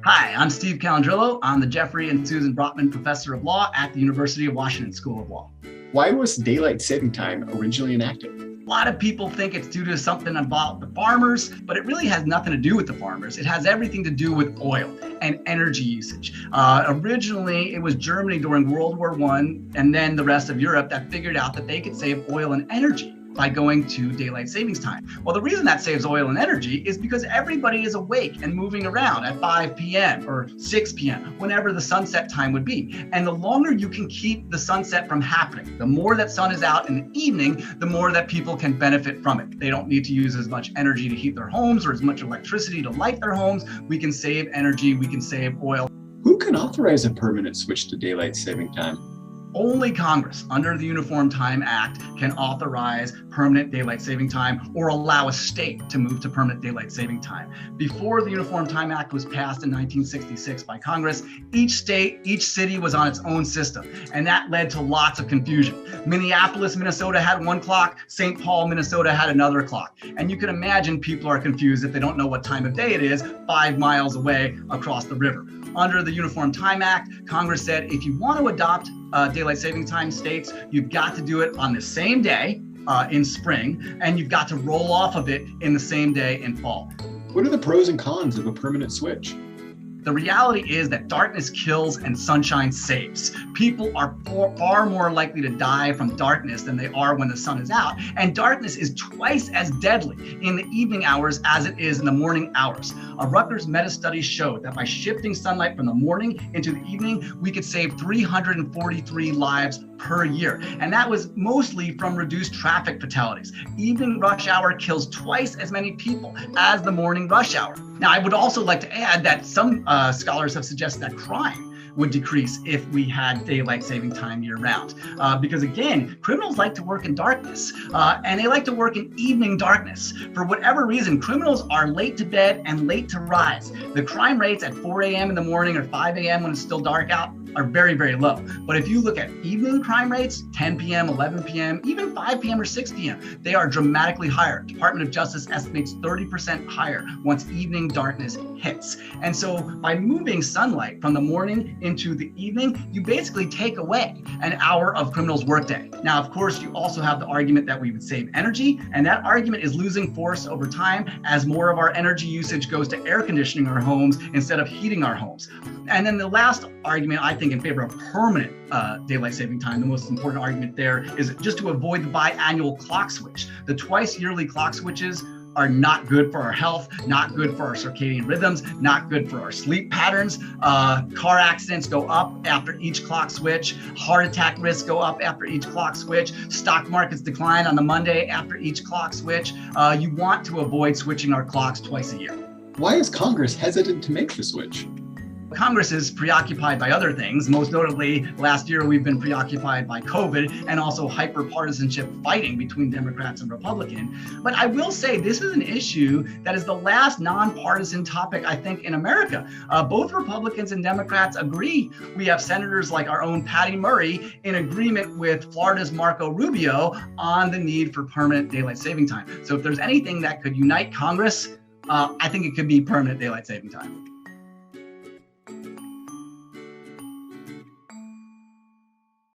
Hi, I'm Steve Calandrillo. I'm the Jeffrey and Susan Brotman Professor of Law at the University of Washington School of Law. Why was daylight saving time originally enacted? A lot of people think it's due to something about the farmers, but it really has nothing to do with the farmers. It has everything to do with oil and energy usage. Originally, it was Germany during World War I and then the rest of Europe that figured out that they could save oil and energy by going to daylight savings time. Well, the reason that saves oil and energy is because everybody is awake and moving around at 5 p.m. or 6 p.m., whenever the sunset time would be. And the longer you can keep the sunset from happening, the more that sun is out in the evening, the more that people can benefit from it. They don't need to use as much energy to heat their homes or as much electricity to light their homes. We can save energy, we can save oil. Who can authorize a permanent switch to daylight saving time? Only Congress, under the Uniform Time Act, can authorize permanent daylight saving time or allow a state to move to permanent daylight saving time. Before the Uniform Time Act was passed in 1966 by Congress, each state, each city was on its own system, and that led to lots of confusion. Minneapolis, Minnesota had one clock, St. Paul, Minnesota had another clock. And you can imagine people are confused if they don't know what time of day it is 5 miles away across the river. Under the Uniform Time Act, Congress said if you want to adopt daylight saving time states, you've got to do it on the same day in spring, and you've got to roll off of it in the same day in fall. What are the pros and cons of a permanent switch? The reality is that darkness kills and sunshine saves. People are far more likely to die from darkness than they are when the sun is out. And darkness is twice as deadly in the evening hours as it is in the morning hours. A Rutgers meta-study showed that by shifting sunlight from the morning into the evening, we could save 343 lives per year. And that was mostly from reduced traffic fatalities. Evening rush hour kills twice as many people as the morning rush hour. Now, I would also like to add that some scholars have suggested that crime would decrease if we had daylight saving time year round. Because again, criminals like to work in darkness and they like to work in evening darkness. For whatever reason, criminals are late to bed and late to rise. The crime rates at 4 a.m. in the morning or 5 a.m. when it's still dark out are very, very low. But if you look at evening crime rates, 10 p.m., 11 p.m., even 5 p.m. or 6 p.m., they are dramatically higher. Department of Justice estimates 30% higher once evening darkness hits. And so by moving sunlight from the morning into the evening, you basically take away an hour of criminals' workday. Now, of course, you also have the argument that we would save energy, and that argument is losing force over time as more of our energy usage goes to air conditioning our homes instead of heating our homes. And then the last argument, I think, in favor of permanent daylight saving time, the most important argument there is just to avoid the biannual clock switch. The twice yearly clock switches are not good for our health, not good for our circadian rhythms, not good for our sleep patterns. Car accidents go up after each clock switch. Heart attack risks go up after each clock switch. Stock markets decline on the Monday after each clock switch. You want to avoid switching our clocks twice a year. Why is Congress hesitant to make the switch? Congress is preoccupied by other things. Most notably, last year we've been preoccupied by COVID and also hyper-partisanship fighting between Democrats and Republicans. But I will say this is an issue that is the last nonpartisan topic, I think, in America. Both Republicans and Democrats agree. We have senators like our own Patty Murray in agreement with Florida's Marco Rubio on the need for permanent daylight saving time. So if there's anything that could unite Congress, I think it could be permanent daylight saving time.